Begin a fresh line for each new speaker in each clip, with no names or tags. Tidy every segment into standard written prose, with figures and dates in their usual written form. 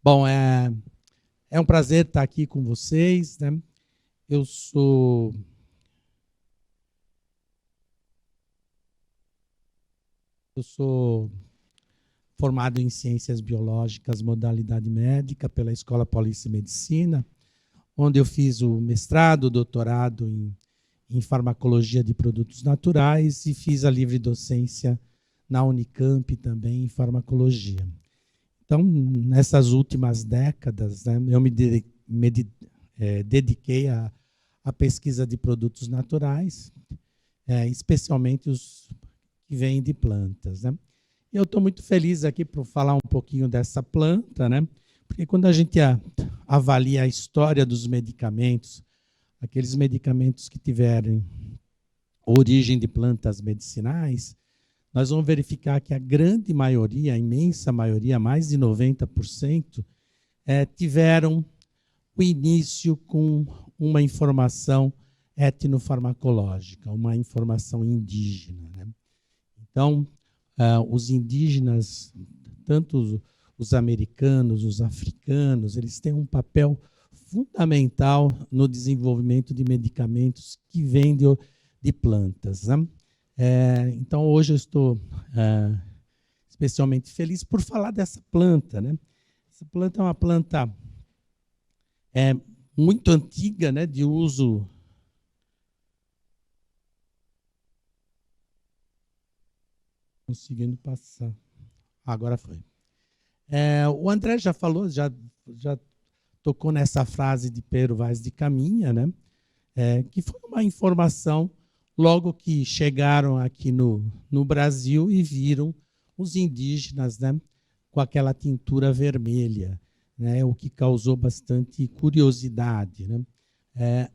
Bom, é um prazer estar aqui com vocês, né? Eu sou formado em Ciências Biológicas, modalidade médica, pela Escola Paulista de Medicina, onde eu fiz o mestrado, o doutorado em farmacologia de produtos naturais e fiz a livre docência na Unicamp também em farmacologia. Então, nessas últimas décadas, né, eu me dediquei à pesquisa de produtos naturais, especialmente os que vêm de plantas, né? Eu estou muito feliz aqui para falar um pouquinho dessa planta, né? Porque quando a gente avalia a história dos medicamentos, aqueles medicamentos que tiverem origem de plantas medicinais, nós vamos verificar que a grande maioria, a imensa maioria, mais de 90%, tiveram o início com uma informação etnofarmacológica, uma informação indígena, né? Então, os indígenas, tanto os americanos, os africanos, eles têm um papel fundamental no desenvolvimento de medicamentos que vêm de plantas, né? Então, hoje eu estou especialmente feliz por falar dessa planta, né? Essa planta é uma planta muito antiga, né, de uso conseguindo passar. Agora foi. O André já falou, já tocou nessa frase de Pero Vaz de Caminha, né? Que foi uma informação logo que chegaram aqui no Brasil e viram os indígenas, né, com aquela tintura vermelha, né, o que causou bastante curiosidade, né?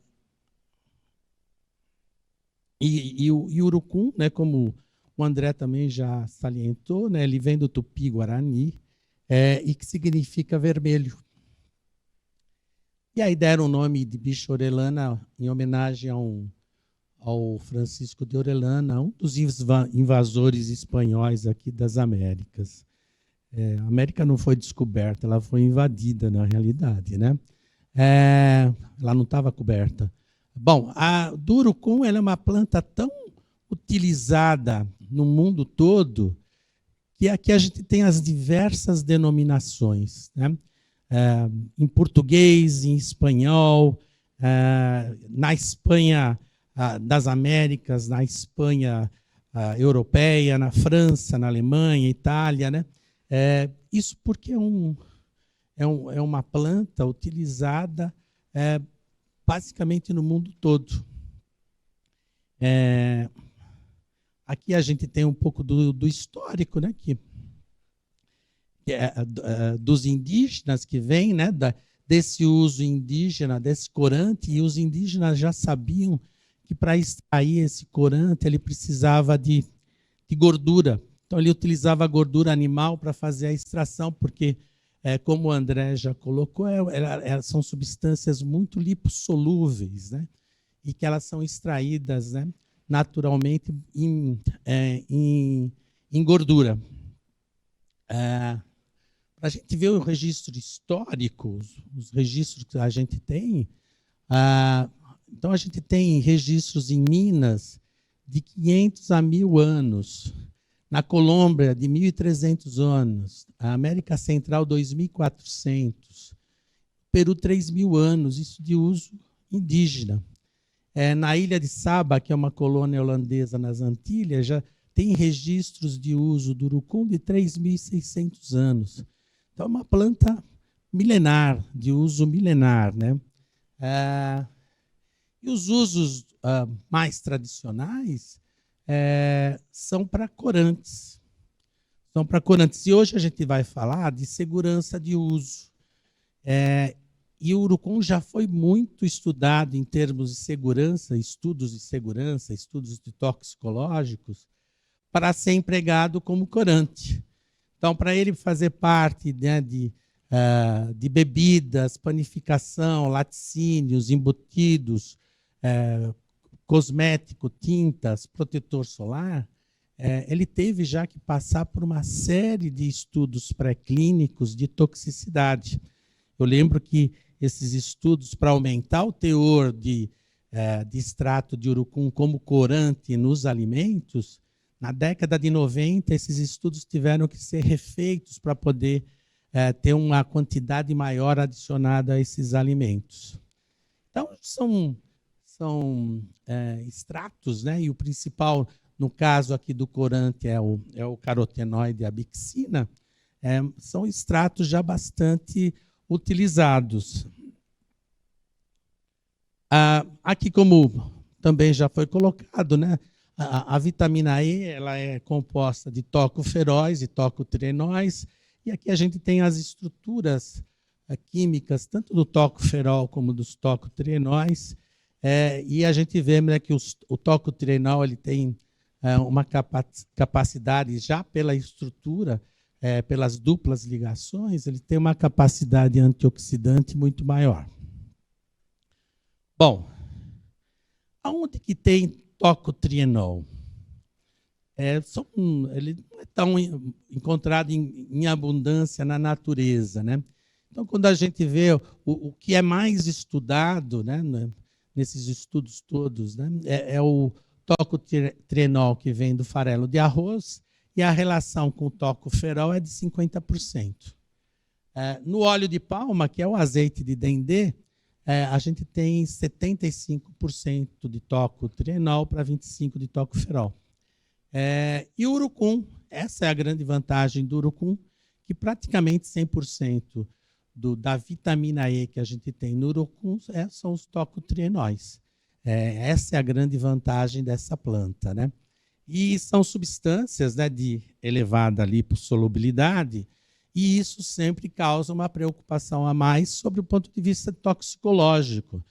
E o urucum, né, como o André também já salientou, né, ele vem do Tupi-Guarani, e que significa vermelho. E aí deram o nome de bicho orelana em homenagem ao Francisco de Orellana, um dos invasores espanhóis aqui das Américas. A América não foi descoberta, ela foi invadida, na realidade, né? Ela não estava coberta. Bom, a do urucum ela é uma planta tão utilizada no mundo todo que aqui a gente tem as diversas denominações, né? Em português, em espanhol, na Espanha das Américas, na Espanha europeia, na França, na Alemanha, Itália, né? Isso porque é uma planta utilizada basicamente no mundo todo. Aqui a gente tem um pouco do histórico, né? Dos indígenas que vem, né? Desse uso indígena, desse corante, e os indígenas já sabiam que para extrair esse corante ele precisava de gordura. Então ele utilizava a gordura animal para fazer a extração, porque, como o André já colocou, são substâncias muito lipossolúveis, né? E que elas são extraídas, né, naturalmente em gordura. Para a gente ver o registro histórico, os registros que a gente tem, então a gente tem registros em Minas de 500 a 1000 anos, na Colômbia de 1.300 anos, a América Central 2.400, Peru 3.000 anos, isso de uso indígena. Na ilha de Saba, que é uma colônia holandesa nas Antilhas, já tem registros de uso do urucum de 3.600 anos. Então, é uma planta milenar, de uso milenar, né? E os usos mais tradicionais são para corantes. São para corantes. E hoje a gente vai falar de segurança de uso. E o urucum já foi muito estudado em termos de segurança, estudos de segurança, estudos de toxicológicos, para ser empregado como corante. Então, para ele fazer parte, né, de bebidas, panificação, laticínios, embutidos, cosmético, tintas, protetor solar, ele teve já que passar por uma série de estudos pré-clínicos de toxicidade. Eu lembro que esses estudos, para aumentar o teor de extrato de urucum como corante nos alimentos, na década de 90, esses estudos tiveram que ser refeitos para poder ter uma quantidade maior adicionada a esses alimentos. Então, são extratos, né? E o principal, no caso aqui do corante, é o carotenoide, a bixina, são extratos já bastante utilizados. Aqui, como também já foi colocado, né? A vitamina E ela é composta de tocoferóis e tocotrienóis, e aqui a gente tem as estruturas químicas, tanto do tocoferol como dos tocotrienóis, e a gente vê, né, que o tocotrienol ele tem uma capacidade, já pela estrutura, pelas duplas ligações, ele tem uma capacidade antioxidante muito maior. Bom, aonde que tem tocotrienol? Ele não é tão encontrado em abundância na natureza, né? Então, quando a gente vê o que é mais estudado, né, nesses estudos todos, né, é o tocotrienol que vem do farelo de arroz, e a relação com o tocoferol é de 50%. No óleo de palma, que é o azeite de dendê, a gente tem 75% de tocotrienol para 25% de tocoferol. E o urucum, essa é a grande vantagem do urucum, que praticamente 100% da vitamina E que a gente tem no urucum são os tocotrienóis. Essa é a grande vantagem dessa planta, né? E são substâncias, né, de elevada lipossolubilidade, e isso sempre causa uma preocupação a mais sobre o ponto de vista toxicológico.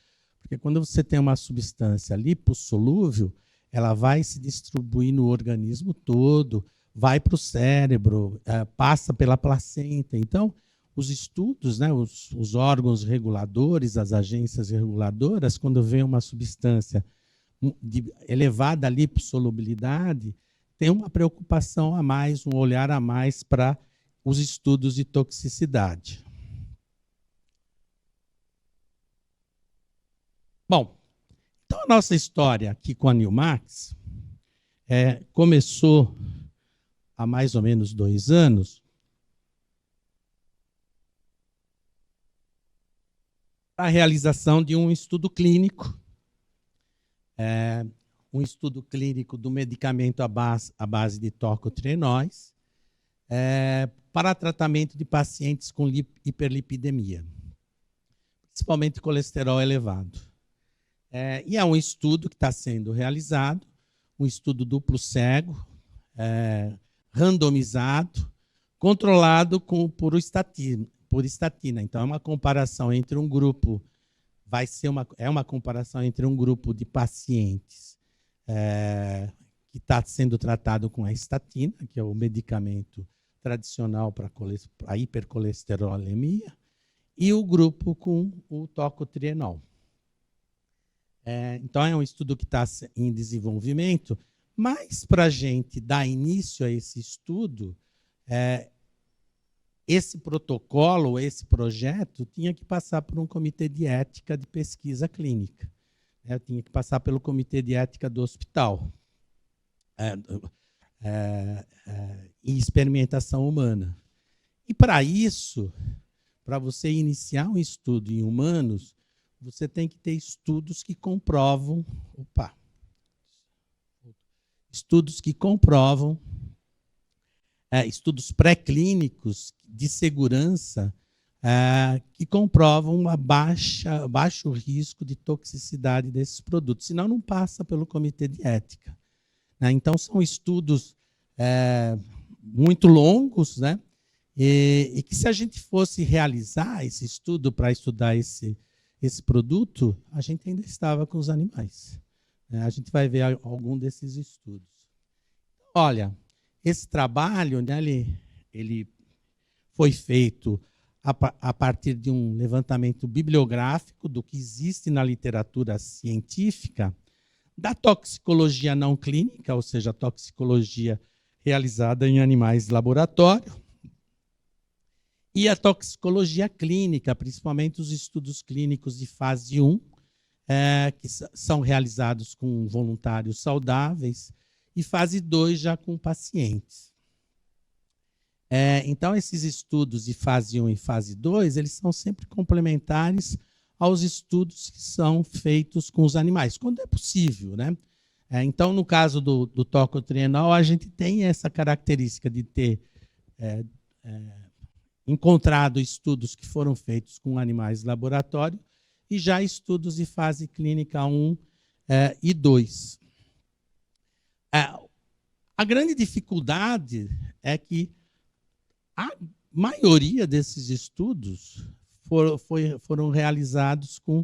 Porque quando você tem uma substância lipossolúvel, ela vai se distribuir no organismo todo, vai para o cérebro, passa pela placenta. Então, os estudos, né, os órgãos reguladores, as agências reguladoras, quando vê uma substância de elevada lipossolubilidade, tem uma preocupação a mais, um olhar a mais para os estudos de toxicidade. Bom, então a nossa história aqui com a Newmax começou há mais ou menos 2 anos, a realização de um estudo clínico, do medicamento à base de tocotrienóis, para tratamento de pacientes com hiperlipidemia, principalmente colesterol elevado. E é um estudo que está sendo realizado, um estudo duplo cego, randomizado, controlado por estatina. Então, é uma comparação entre um grupo, uma comparação entre um grupo de pacientes que está sendo tratado com a estatina, que é o medicamento tradicional para a hipercolesterolemia, e o grupo com o tocotrienol. Então, é um estudo que está em desenvolvimento, mas para a gente dar início a esse estudo, esse protocolo, esse projeto, tinha que passar por um comitê de ética de pesquisa clínica. Tinha que passar pelo comitê de ética do hospital. Em experimentação humana. E para isso, para você iniciar um estudo em humanos, você tem que ter estudos que comprovam, estudos pré-clínicos de segurança que comprovam baixo risco de toxicidade desses produtos, senão não passa pelo comitê de ética. Então, são estudos muito longos, né? E que, se a gente fosse realizar esse estudo para estudar esse produto, a gente ainda estava com os animais. A gente vai ver algum desses estudos. Olha, esse trabalho, né, ele foi feito a partir de um levantamento bibliográfico do que existe na literatura científica da toxicologia não clínica, ou seja, a toxicologia realizada em animais de laboratório, e a toxicologia clínica, principalmente os estudos clínicos de fase 1, que são realizados com voluntários saudáveis, e fase 2 já com pacientes. Então, esses estudos de fase 1 e fase 2, eles são sempre complementares aos estudos que são feitos com os animais, quando é possível, né? Então, no caso do tocotrienol, a gente tem essa característica de ter encontrado estudos que foram feitos com animais de laboratório e já estudos de fase clínica 1 e 2. A grande dificuldade é que a maioria desses estudos foram realizados com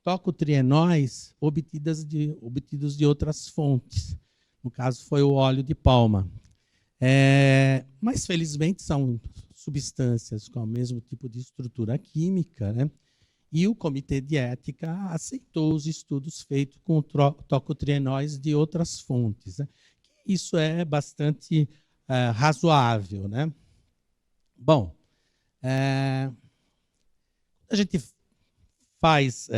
tocotrienóis obtidos de outras fontes. No caso, foi o óleo de palma. Mas, felizmente, são substâncias com o mesmo tipo de estrutura química, né? E o Comitê de Ética aceitou os estudos feitos com tocotrienóis de outras fontes, né? Isso é bastante razoável, né? Bom, a gente faz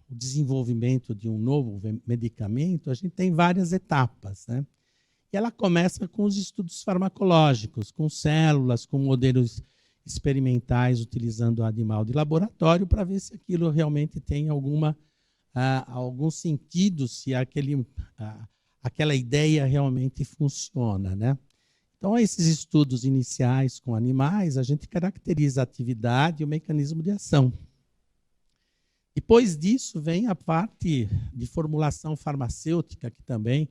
o desenvolvimento de um novo medicamento, a gente tem várias etapas, né? E ela começa com os estudos farmacológicos, com células, com modelos experimentais, utilizando o animal de laboratório, para ver se aquilo realmente tem algum sentido, se aquela ideia realmente funciona, né? Então, esses estudos iniciais com animais, a gente caracteriza a atividade e o mecanismo de ação. Depois disso, vem a parte de formulação farmacêutica, que também,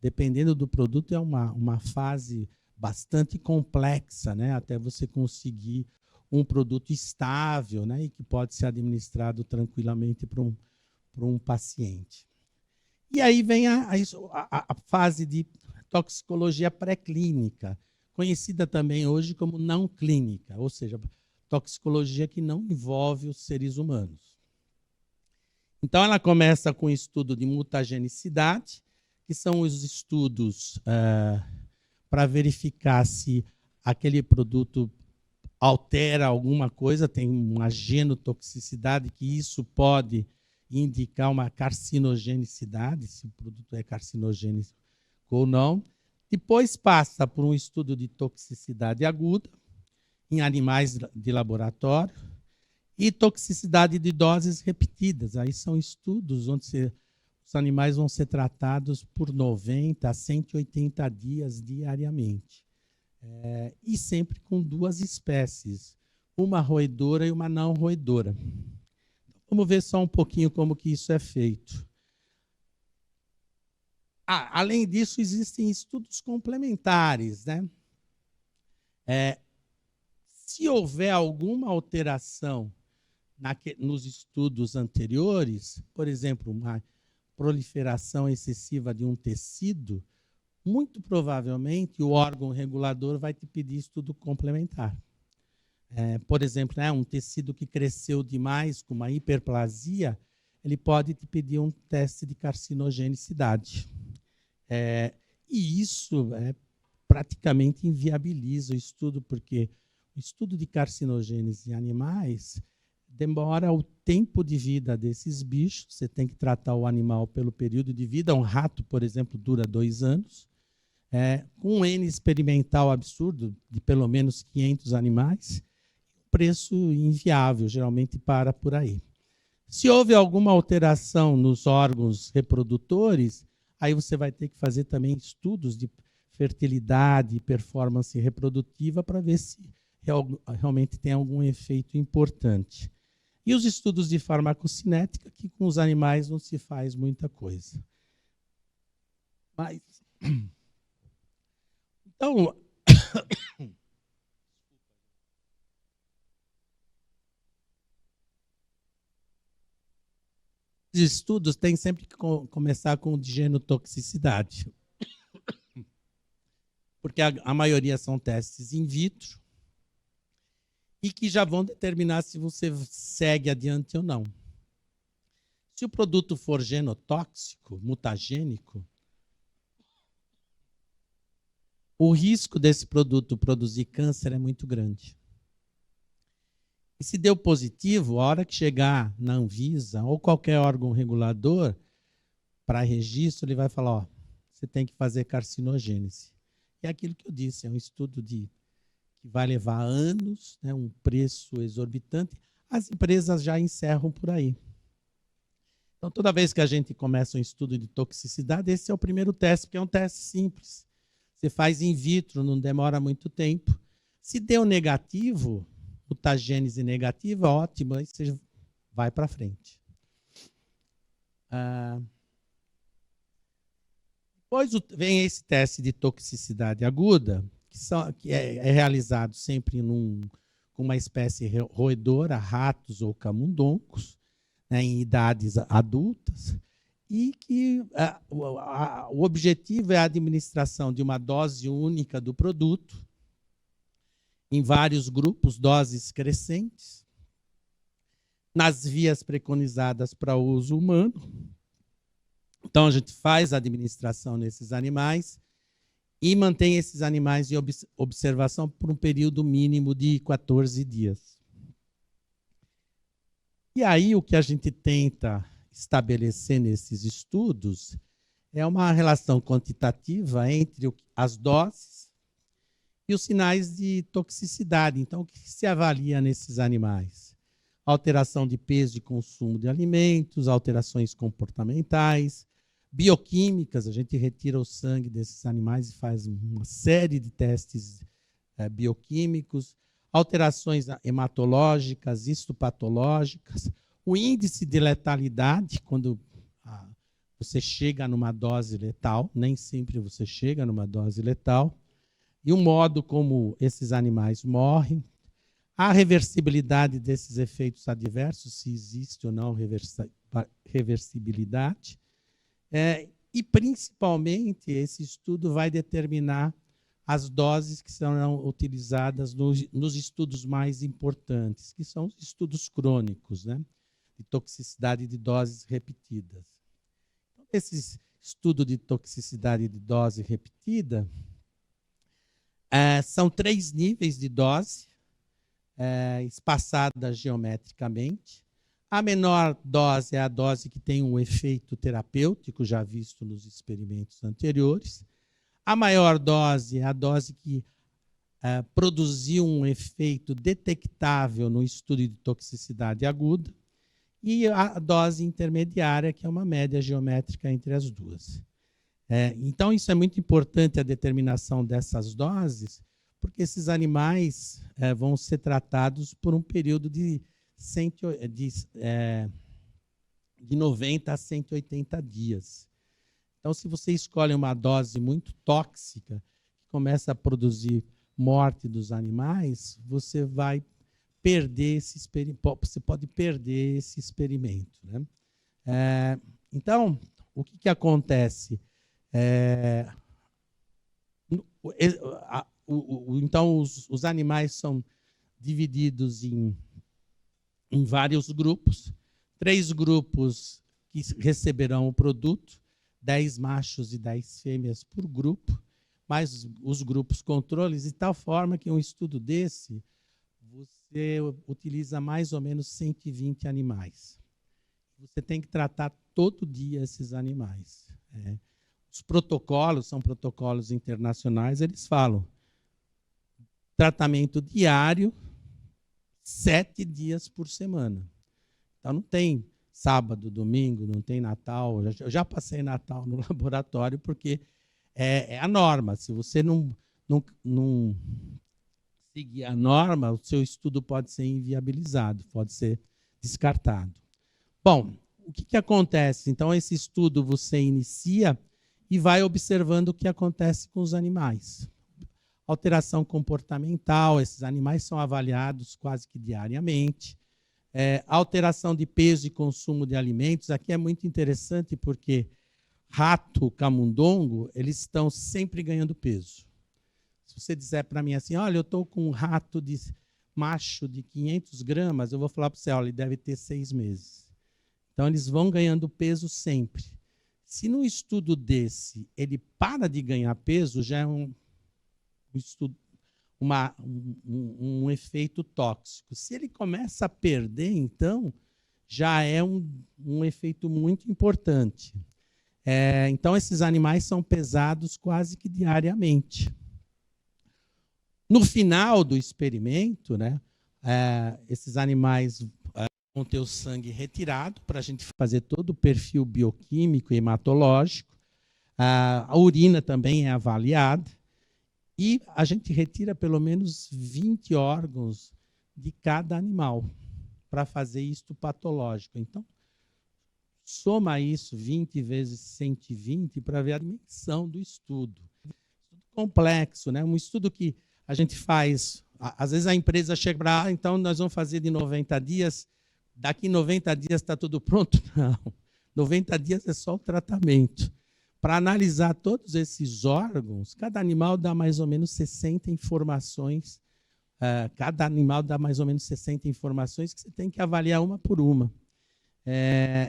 dependendo do produto, é uma fase bastante complexa, né? Até você conseguir um produto estável, né? E que pode ser administrado tranquilamente para um paciente. E aí vem a fase de toxicologia pré-clínica, conhecida também hoje como não clínica, ou seja, toxicologia que não envolve os seres humanos. Então, ela começa com o estudo de mutagenicidade, que são os estudos para verificar se aquele produto altera alguma coisa, tem uma genotoxicidade, que isso pode indicar uma carcinogenicidade, se o produto é carcinogênico ou não. Depois passa por um estudo de toxicidade aguda em animais de laboratório e toxicidade de doses repetidas. Aí são estudos onde os animais vão ser tratados por 90 a 180 dias diariamente. E sempre com duas espécies, uma roedora e uma não roedora. Vamos ver só um pouquinho como que isso é feito. Além disso, existem estudos complementares, né? Se houver alguma alteração nos estudos anteriores, por exemplo, uma proliferação excessiva de um tecido, muito provavelmente o órgão regulador vai te pedir estudo complementar. Por exemplo, um tecido que cresceu demais, com uma hiperplasia, ele pode te pedir um teste de carcinogenicidade. E isso praticamente inviabiliza o estudo, porque o estudo de carcinogênese em animais demora o tempo de vida desses bichos. Você tem que tratar o animal pelo período de vida. Um rato, por exemplo, dura 2 anos. Com um N experimental absurdo, de pelo menos 500 animais, preço inviável, geralmente para por aí. Se houve alguma alteração nos órgãos reprodutores, aí você vai ter que fazer também estudos de fertilidade e performance reprodutiva para ver se realmente tem algum efeito importante. E os estudos de farmacocinética, que com os animais não se faz muita coisa. Mas, então, os estudos têm sempre que começar com de genotoxicidade. Porque a maioria são testes in vitro e que já vão determinar se você segue adiante ou não. Se o produto for genotóxico, mutagênico, o risco desse produto produzir câncer é muito grande. E se deu positivo, a hora que chegar na Anvisa ou qualquer órgão regulador para registro, ele vai falar, ó, você tem que fazer carcinogênese. E é aquilo que eu disse, é um estudo que vai levar anos, né, um preço exorbitante. As empresas já encerram por aí. Então, toda vez que a gente começa um estudo de toxicidade, esse é o primeiro teste, porque é um teste simples. Você faz in vitro, não demora muito tempo. Se deu negativo, mutagênese negativa, ótimo, aí você vai para frente. Depois vem esse teste de toxicidade aguda, que é realizado sempre com uma espécie roedora, ratos ou camundongos, né, em idades adultas, e que o objetivo é a administração de uma dose única do produto, em vários grupos, doses crescentes, nas vias preconizadas para uso humano. Então, a gente faz a administração nesses animais e mantém esses animais em observação por um período mínimo de 14 dias. E aí, o que a gente tenta estabelecer nesses estudos é uma relação quantitativa entre as doses e os sinais de toxicidade. Então, o que se avalia nesses animais? Alteração de peso e consumo de alimentos, alterações comportamentais, bioquímicas, a gente retira o sangue desses animais e faz uma série de testes bioquímicos, alterações hematológicas, histopatológicas, o índice de letalidade, quando você chega numa dose letal, nem sempre você chega numa dose letal, e o modo como esses animais morrem, a reversibilidade desses efeitos adversos, se existe ou não reversibilidade, e principalmente esse estudo vai determinar as doses que serão utilizadas nos estudos mais importantes, que são os estudos crônicos, né, de toxicidade de doses repetidas. Esse estudo de toxicidade de dose repetida são 3 níveis de dose, espaçadas geometricamente. A menor dose é a dose que tem um efeito terapêutico, já visto nos experimentos anteriores. A maior dose é a dose que produziu um efeito detectável no estudo de toxicidade aguda. E a dose intermediária, que é uma média geométrica entre as duas. Então, isso é muito importante, a determinação dessas doses, porque esses animais vão ser tratados por um período de 90 a 180 dias. Então, se você escolhe uma dose muito tóxica, que começa a produzir morte dos animais, você vai perder esse experimento, você pode perder esse experimento, né? Então, o que acontece? Então, os animais são divididos em vários grupos, 3 grupos que receberão o produto, 10 machos e 10 fêmeas por grupo, mais os grupos controles, de tal forma que um estudo desse, você utiliza mais ou menos 120 animais. Você tem que tratar todo dia esses animais. Os protocolos são protocolos internacionais, eles falam tratamento diário, 7 dias por semana. Então, não tem sábado, domingo, não tem Natal. Eu já passei Natal no laboratório, porque é a norma. Se você não seguir a norma, o seu estudo pode ser inviabilizado, pode ser descartado. Bom, o que acontece? Então, esse estudo você inicia e vai observando o que acontece com os animais. Alteração comportamental, esses animais são avaliados quase que diariamente. Alteração de peso e consumo de alimentos. Aqui é muito interessante porque rato, camundongo, eles estão sempre ganhando peso. Se você disser para mim assim, olha, eu estou com um rato macho de 500 gramas, eu vou falar para você, olha, ele deve ter 6 meses. Então, eles vão ganhando peso sempre. Se num estudo desse ele para de ganhar peso, já é um efeito tóxico. Se ele começa a perder, então, já é um efeito muito importante. Então, esses animais são pesados quase que diariamente. No final do experimento, né, esses animais vão ter o sangue retirado para a gente fazer todo o perfil bioquímico e hematológico. A urina também é avaliada. E a gente retira pelo menos 20 órgãos de cada animal para fazer isto patológico. Então, soma isso 20 vezes 120 para ver a dimensão do estudo. Complexo, né? Um estudo que a gente faz, às vezes a empresa chega para, então nós vamos fazer de 90 dias, daqui 90 dias está tudo pronto? Não, 90 dias é só o tratamento. Para analisar todos esses órgãos, cada animal dá mais ou menos 60 informações, cada animal dá mais ou menos 60 informações que você tem que avaliar uma por uma.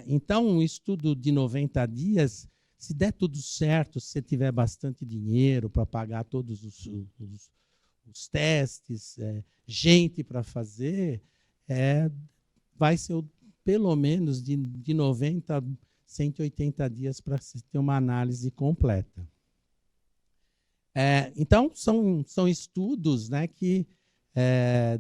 Então, um estudo de 90 dias, se der tudo certo, se você tiver bastante dinheiro para pagar todos os testes, gente para fazer, vai ser pelo menos de 90 a 180 dias para se ter uma análise completa. Então, são estudos, né, que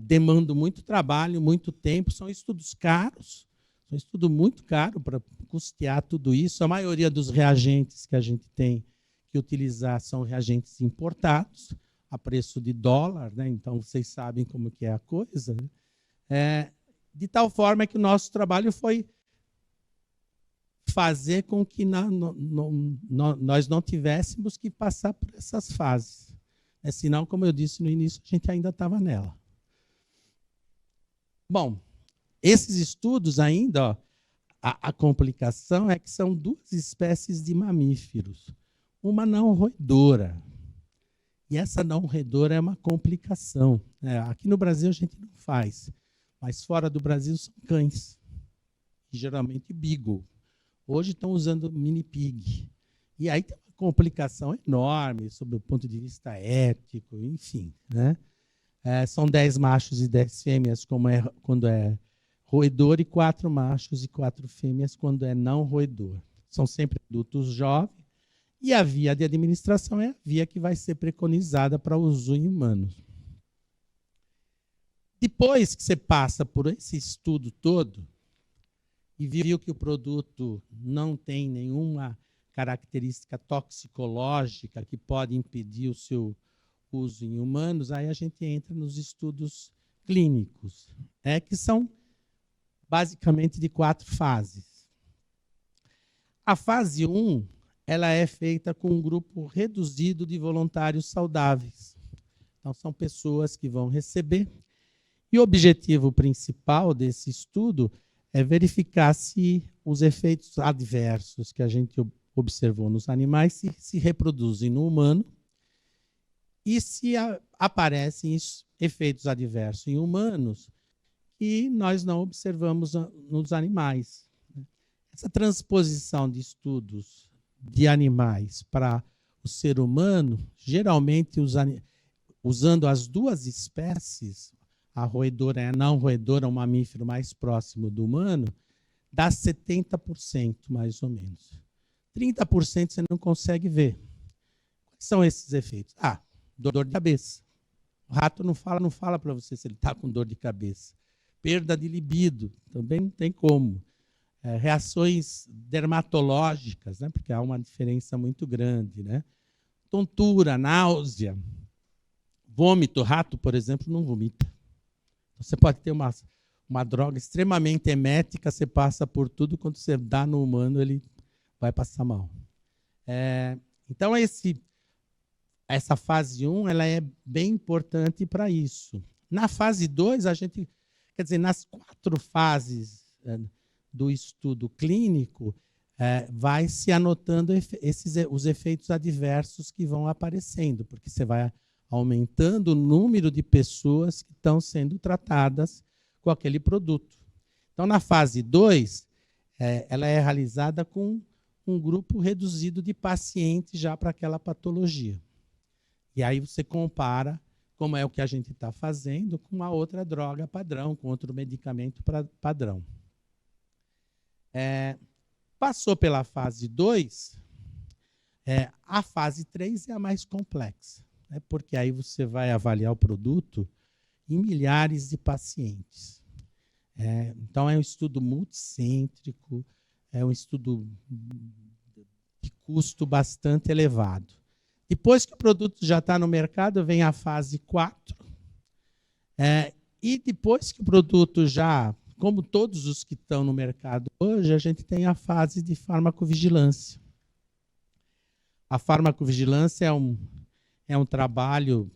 demandam muito trabalho, muito tempo, são estudos caros, é um estudo muito caro para custear tudo isso. A maioria dos reagentes que a gente tem que utilizar são reagentes importados, a preço de dólar, né? Então vocês sabem como que é a coisa. Né? De tal forma que o nosso trabalho foi fazer com que nós não tivéssemos que passar por essas fases. Senão, como eu disse no início, a gente ainda estava nela. Bom, esses estudos ainda, a complicação é que são duas espécies de mamíferos. Uma não roedora. E essa não roedora é uma complicação. Aqui no Brasil a gente não faz, mas fora do Brasil são cães, geralmente beagle. Hoje estão usando mini pig. E aí tem uma complicação enorme sob o ponto de vista ético, enfim. Né? São 10 machos e 10 fêmeas quando é roedor e 4 machos e 4 fêmeas quando é não roedor. São sempre adultos jovens e a via de administração é a via que vai ser preconizada para o uso em humanos. Depois que você passa por esse estudo todo e viu que o produto não tem nenhuma característica toxicológica que pode impedir o seu uso em humanos, aí a gente entra nos estudos clínicos, que são basicamente de 4 fases. A fase 1, ela é feita com um grupo reduzido de voluntários saudáveis. Então, são pessoas que vão receber. E o objetivo principal desse estudo é verificar se os efeitos adversos que a gente observou nos animais se reproduzem no humano e se aparecem efeitos adversos em humanos que nós não observamos nos animais. Essa transposição de estudos de animais para o ser humano, geralmente usando as duas espécies, a roedora e a não roedora, um mamífero mais próximo do humano, dá 70%, mais ou menos. 30% você não consegue ver. Quais são esses efeitos? Dor de cabeça. O rato não fala para você se ele está com dor de cabeça. Perda de libido, também não tem como. Reações dermatológicas, né? Porque há uma diferença muito grande. Né? Tontura, náusea, vômito. Rato, por exemplo, não vomita. Você pode ter uma droga extremamente emética, você passa por tudo, quando você dá no humano, ele vai passar mal. Então, essa fase 1 ela é bem importante para isso. Na fase 2, quer dizer, nas 4 fases do estudo clínico, vai se anotando os efeitos adversos que vão aparecendo, porque você vai aumentando o número de pessoas que estão sendo tratadas com aquele produto. Então, na fase 2, ela é realizada com um grupo reduzido de pacientes já para aquela patologia. E aí você compara como é o que a gente está fazendo com uma outra droga padrão, com outro medicamento padrão. Passou pela fase 2, a fase 3 é a mais complexa, né? Porque aí você vai avaliar o produto em milhares de pacientes. Então, é um estudo multicêntrico, é um estudo de custo bastante elevado. Depois que o produto já está no mercado, vem a fase 4. E depois que o produto já, como todos os que estão no mercado hoje, a gente tem a fase de farmacovigilância. A farmacovigilância é um trabalho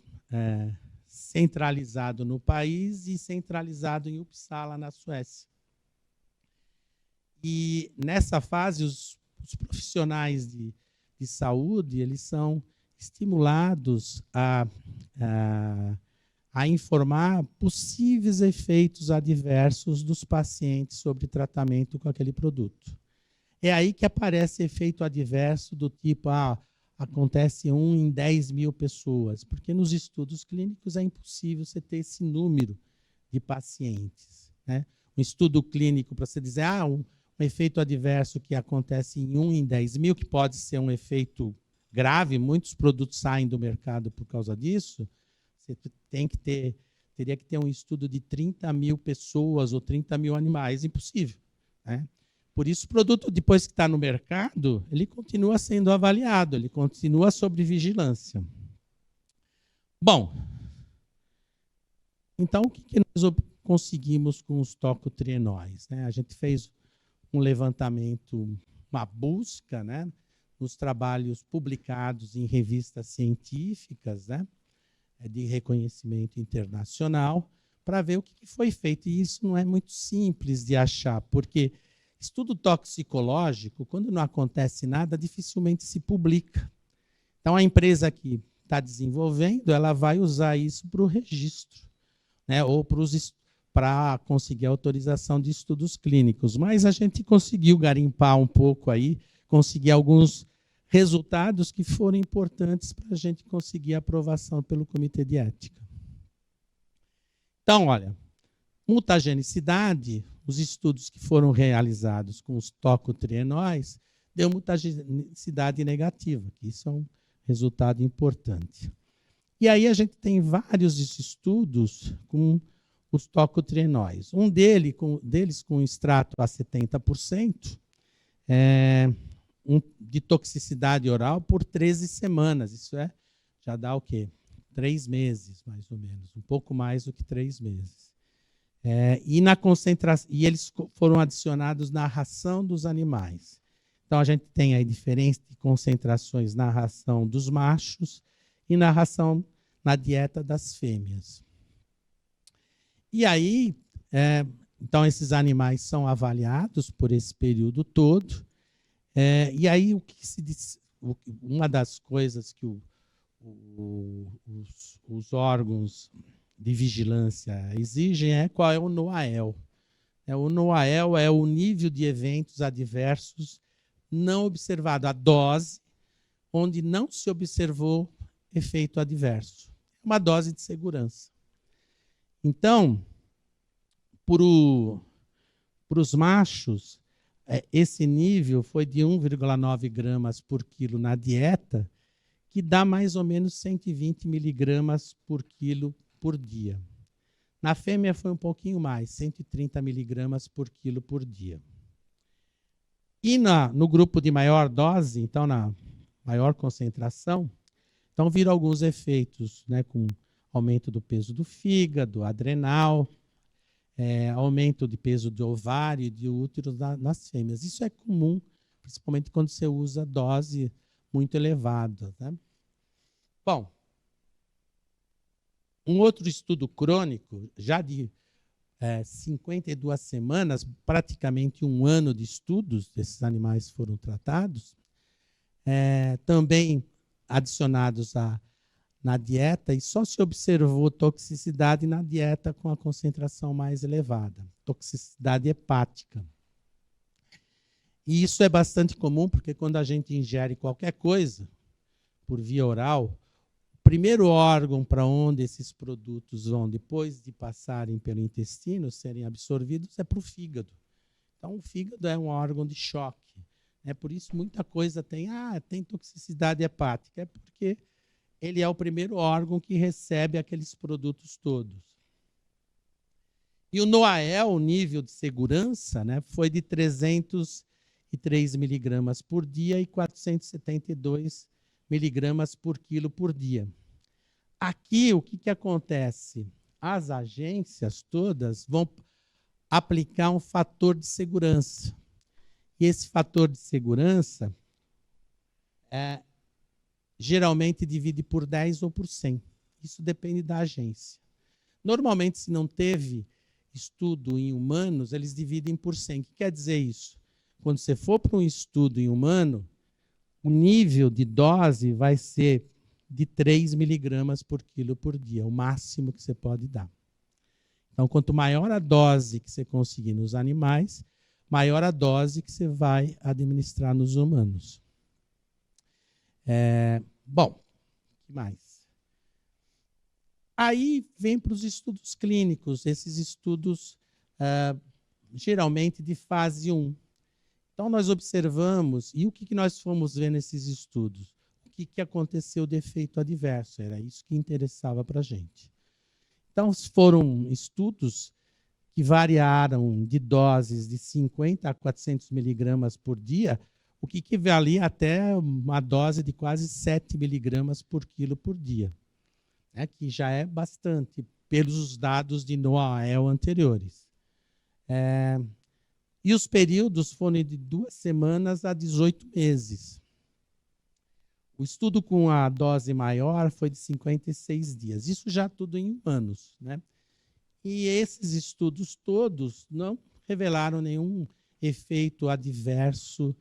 centralizado no país e centralizado em Uppsala, na Suécia. E nessa fase, os profissionais de saúde, eles são estimulados a informar possíveis efeitos adversos dos pacientes sobre tratamento com aquele produto. É aí que aparece efeito adverso do tipo, acontece 1 em 10 mil pessoas, porque nos estudos clínicos é impossível você ter esse número de pacientes, né? Um estudo clínico, para você dizer, um efeito adverso que acontece em 1 em 10 mil, que pode ser um efeito grave, muitos produtos saem do mercado por causa disso, você teria que ter um estudo de 30 mil pessoas ou 30 mil animais, impossível, né? Por isso, o produto, depois que está no mercado, ele continua sendo avaliado, ele continua sob vigilância. Bom, então, o que nós conseguimos com os tocotrienóis, né? A gente fez um levantamento, uma busca, né, nos trabalhos publicados em revistas científicas, né, de reconhecimento internacional, para ver o que foi feito. E isso não é muito simples de achar, porque estudo toxicológico, quando não acontece nada, dificilmente se publica. Então, a empresa que está desenvolvendo, ela vai usar isso para o registro, né, ou para conseguir a autorização de estudos clínicos. Mas a gente conseguiu garimpar um pouco aí, conseguir alguns resultados que foram importantes para a gente conseguir a aprovação pelo Comitê de Ética. Então, olha, mutagenicidade, os estudos que foram realizados com os tocotrienóis, deu mutagenicidade negativa, que isso é um resultado importante. E aí a gente tem vários estudos com os tocotrienóis. Um deles com extrato a 70%, de toxicidade oral por 13 semanas. Isso já dá o quê? 3 meses, mais ou menos. Um pouco mais do que 3 meses. E eles foram adicionados na ração dos animais. Então, a gente tem aí diferença de concentrações na ração dos machos e na dieta das fêmeas. E aí, então, esses animais são avaliados por esse período todo. E aí, uma das coisas que os órgãos de vigilância exigem qual é o NOAEL. O NOAEL é o nível de eventos adversos não observado, a dose onde não se observou efeito adverso. Uma dose de segurança. Então, para os machos, esse nível foi de 1,9 gramas por quilo na dieta, que dá mais ou menos 120 miligramas por quilo por dia. Na fêmea foi um pouquinho mais, 130 miligramas por quilo por dia. E no grupo de maior dose, então na maior concentração, então viram alguns efeitos, né, com aumento do peso do fígado, adrenal, aumento de peso de ovário e de útero nas fêmeas. Isso é comum, principalmente quando você usa dose muito elevada, né? Bom, um outro estudo crônico, já de 52 semanas, praticamente 1 ano de estudos, esses animais foram tratados, também adicionados na dieta, e só se observou toxicidade na dieta com a concentração mais elevada, toxicidade hepática. E isso é bastante comum, porque quando a gente ingere qualquer coisa por via oral, o primeiro órgão para onde esses produtos vão, depois de passarem pelo intestino, serem absorvidos, é para o fígado. Então, o fígado é um órgão de choque. Por isso, muita coisa tem toxicidade hepática. É porque ele é o primeiro órgão que recebe aqueles produtos todos. E o NOAEL, o nível de segurança, foi de 303 miligramas por dia e 472 miligramas por quilo por dia. Aqui, o que acontece? As agências todas vão aplicar um fator de segurança. E esse fator de segurança geralmente divide por 10 ou por 100. Isso depende da agência. Normalmente, se não teve estudo em humanos, eles dividem por 100. O que quer dizer isso? Quando você for para um estudo em humano, o nível de dose vai ser de 3 miligramas por quilo por dia, o máximo que você pode dar. Então, quanto maior a dose que você conseguir nos animais, maior a dose que você vai administrar nos humanos. Bom, o que mais? Aí vem para os estudos clínicos, esses estudos geralmente de fase 1. Então, nós observamos, e o que nós fomos ver nesses estudos? O que aconteceu de efeito adverso? Era isso que interessava para a gente. Então, foram estudos que variaram de doses de 50 a 400 miligramas por dia, o que equivalia até uma dose de quase 7 miligramas por quilo por dia, que já é bastante, pelos dados de NOAEL anteriores. E os períodos foram de 2 semanas a 18 meses. O estudo com a dose maior foi de 56 dias. Isso já tudo em humanos. E esses estudos todos não revelaram nenhum efeito adverso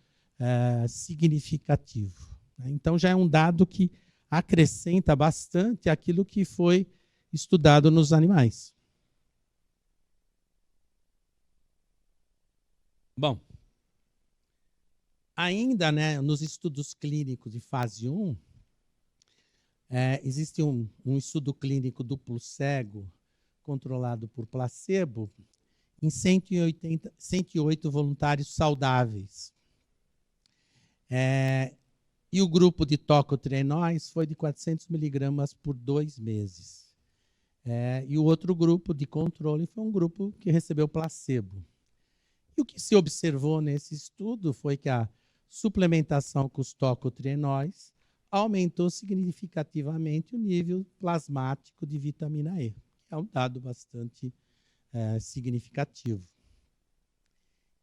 significativo. Então, já é um dado que acrescenta bastante aquilo que foi estudado nos animais. Bom, ainda nos estudos clínicos de fase 1, existe um estudo clínico duplo cego, controlado por placebo, em 108 voluntários saudáveis. E o grupo de tocotrienóis foi de 400 miligramas por 2 meses. E o outro grupo de controle foi um grupo que recebeu placebo. E o que se observou nesse estudo foi que a suplementação com os tocotrienóis aumentou significativamente o nível plasmático de vitamina E, que é um dado bastante significativo.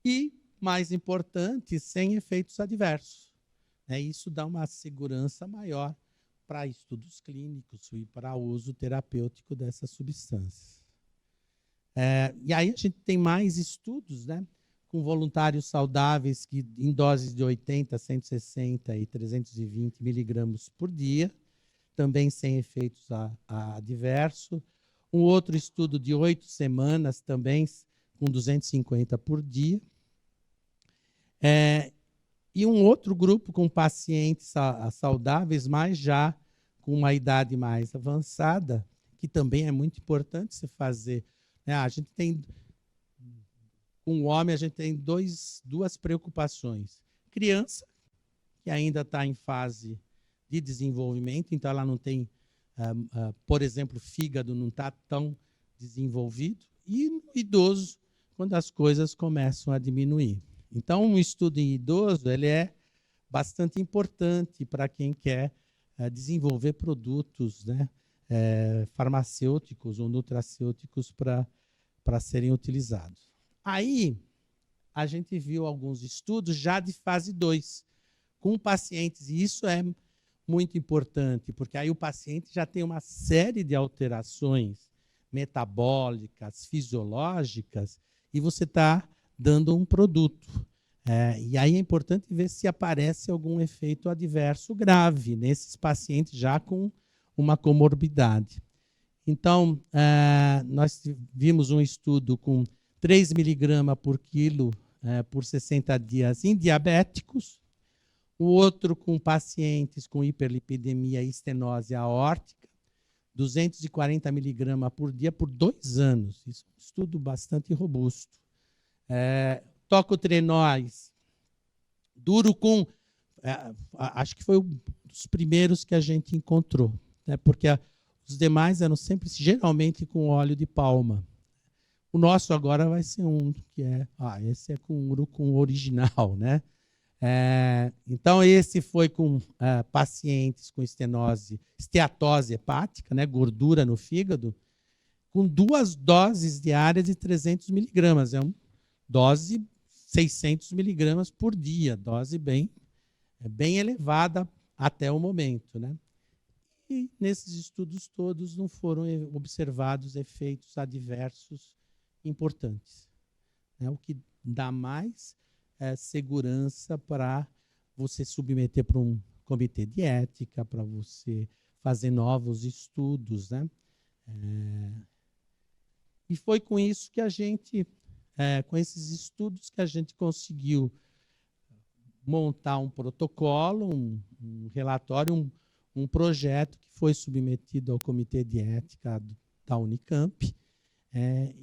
E, mais importante, sem efeitos adversos. Isso dá uma segurança maior para estudos clínicos e para o uso terapêutico dessas substâncias. E aí a gente tem mais estudos, com voluntários saudáveis que em doses de 80, 160 e 320 miligramas por dia, também sem efeitos adversos. Um outro estudo de 8 semanas, também com 250 por dia. E um outro grupo com pacientes saudáveis, mas já com uma idade mais avançada, que também é muito importante se fazer. A gente tem, com o homem, a gente tem duas preocupações. Criança, que ainda está em fase de desenvolvimento, então ela não tem, por exemplo, o fígado não está tão desenvolvido, e no idoso, quando as coisas começam a diminuir. Então, um estudo em idoso ele é bastante importante para quem quer desenvolver produtos farmacêuticos ou nutracêuticos para serem utilizados. Aí, a gente viu alguns estudos já de fase 2, com pacientes, e isso é muito importante, porque aí o paciente já tem uma série de alterações metabólicas, fisiológicas, e você está dando um produto. E aí é importante ver se aparece algum efeito adverso grave nesses pacientes já com uma comorbidade. Então, nós vimos um estudo com 3 miligramas por quilo por 60 dias em diabéticos, o outro com pacientes com hiperlipidemia e estenose aórtica, 240 miligramas por dia por 2 anos. Isso é um estudo bastante robusto. Tocotrienóis, duro com... acho que foi um dos primeiros que a gente encontrou, né? Porque os demais eram sempre, geralmente, com óleo de palma. O nosso agora vai ser um que esse é com urucum original, né? Então, esse foi com pacientes com esteatose hepática, né, gordura no fígado, com 2 doses diárias de 300 miligramas. É uma dose 600 miligramas por dia, dose bem elevada até o momento, né? E nesses estudos todos não foram observados efeitos adversos importantes, né? O que dá mais segurança para você submeter para um comitê de ética, para você fazer novos estudos, né? E foi com isso que a gente, com esses estudos, que a gente conseguiu montar um protocolo, um relatório, um projeto que foi submetido ao comitê de ética da Unicamp,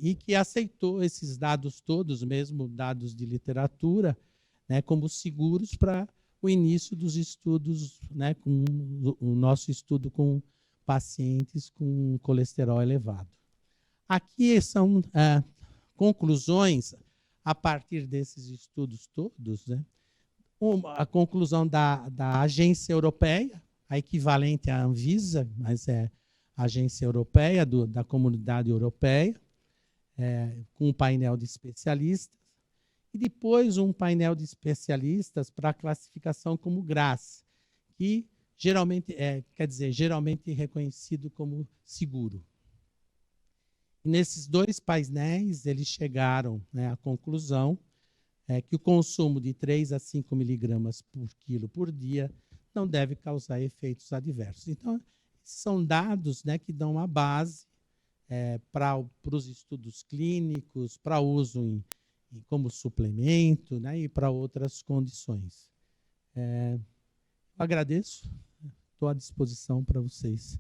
e que aceitou esses dados todos, mesmo dados de literatura, né, como seguros para o início dos estudos, né, com o nosso estudo com pacientes com colesterol elevado. Aqui são conclusões a partir desses estudos todos, né? A conclusão da agência europeia, a equivalente à Anvisa, mas é a agência europeia, da comunidade europeia, com um painel de especialistas, e depois um painel de especialistas para a classificação como GRAS, que geralmente geralmente reconhecido como seguro. E nesses 2 painéis, eles chegaram, né, à conclusão que o consumo de 3 a 5 miligramas por quilo por dia não deve causar efeitos adversos. Então, são dados, né, que dão uma base para os estudos clínicos, para uso como suplemento, né, e para outras condições. Agradeço, estou à disposição para vocês.